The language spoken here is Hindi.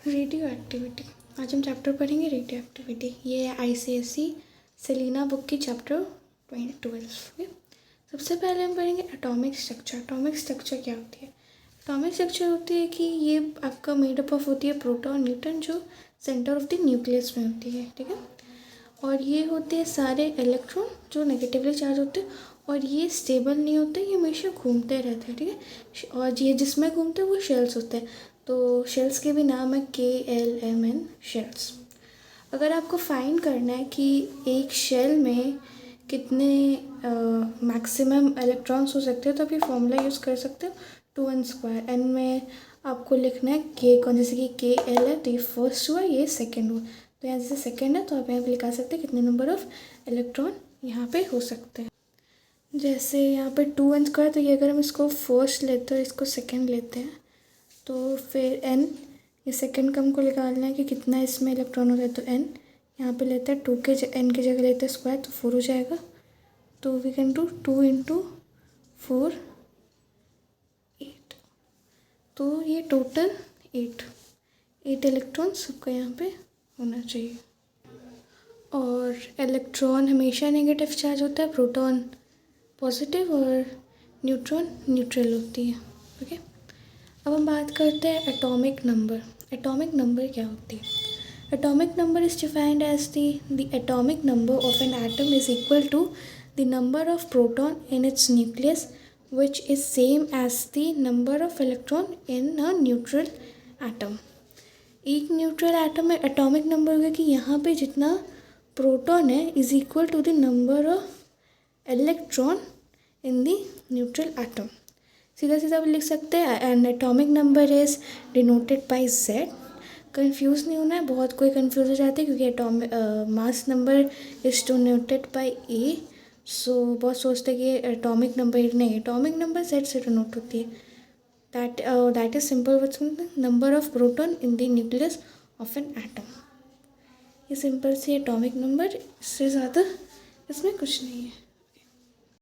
Radio activity. आज हम चैप्टर पढ़ेंगे रेडियो एक्टिविटी। ये है ICSE सेलिना बुक की चैप्टर 12। सबसे पहले हम पढ़ेंगे एटॉमिक स्ट्रक्चर। एटॉमिक स्ट्रक्चर क्या होती है? एटॉमिक स्ट्रक्चर होती है कि ये आपका मेडअप ऑफ होती है प्रोटॉन न्यूट्रॉन, जो सेंटर ऑफ द न्यूक्लियस में होती है, ठीक है। और ये होते हैं सारे इलेक्ट्रॉन जो नेगेटिवली चार्ज होते हैं, और ये स्टेबल नहीं होते, ये हमेशा घूमते रहते हैं, ठीक है। और ये जिसमें घूमते हैं वो शेल्स होते हैं, तो शेल्स के भी नाम है KLMN शेल्स। अगर आपको फाइंड करना है कि एक शेल में कितने मैक्सिमम इलेक्ट्रॉन्स हो सकते हैं, तो आप ये फॉर्मूला यूज़ कर सकते हो 2n²। n में आपको लिखना है k कौन, जैसे कि KL है तो ये फर्स्ट हुआ, ये सेकेंड हुआ, तो यहाँ जैसे सेकेंड है तो आप यहाँ पे लिखा सकते हैं कितने नंबर ऑफ इलेक्ट्रॉन यहाँ पे हो सकते हैं। जैसे यहाँ पे 2n², तो ये अगर हम इसको फर्स्ट लेते हैं, इसको सेकेंड लेते हैं, तो फिर n, ये सेकेंड का हमको निकालना है कि कितना इसमें इलेक्ट्रॉन होता है, तो n यहाँ पे लेते हैं 2 के n की जगह लेते हैं स्क्वायर, तो 4 हो जाएगा। तो वी कैन डू 2 × 4 8, तो ये टोटल 8 इलेक्ट्रॉन सबका यहाँ पे होना चाहिए। और इलेक्ट्रॉन हमेशा नेगेटिव चार्ज होता है, प्रोटॉन पॉजिटिव और न्यूट्रॉन न्यूट्रल होती है, ओके। अब हम बात करते हैं एटॉमिक नंबर। एटॉमिक नंबर क्या होती है? Atomic number is defined as the atomic number of an atom is equal to the number of proton in its nucleus which is same as the number of electron in a neutral atom. एक न्यूट्रल एटम में एटॉमिक नंबर होगा कि यहाँ पे जितना प्रोटॉन है is equal to the number of electron in the neutral atom. सीधा सीधा लिख सकते हैं and atomic number is denoted by Z। Confuse नहीं होना है, बहुत कोई कंफ्यूज हो जाते हैं क्योंकि atomic mass number is denoted by A। सो बहुत सोचते हैं कि एटॉमिक नंबर नहीं, एटॉमिक नंबर Z से डिनोट होती है। That is simple with number of proton in the nucleus of an atom. ये सिंपल सी एटॉमिक नंबर, इससे ज़्यादा इसमें कुछ नहीं है।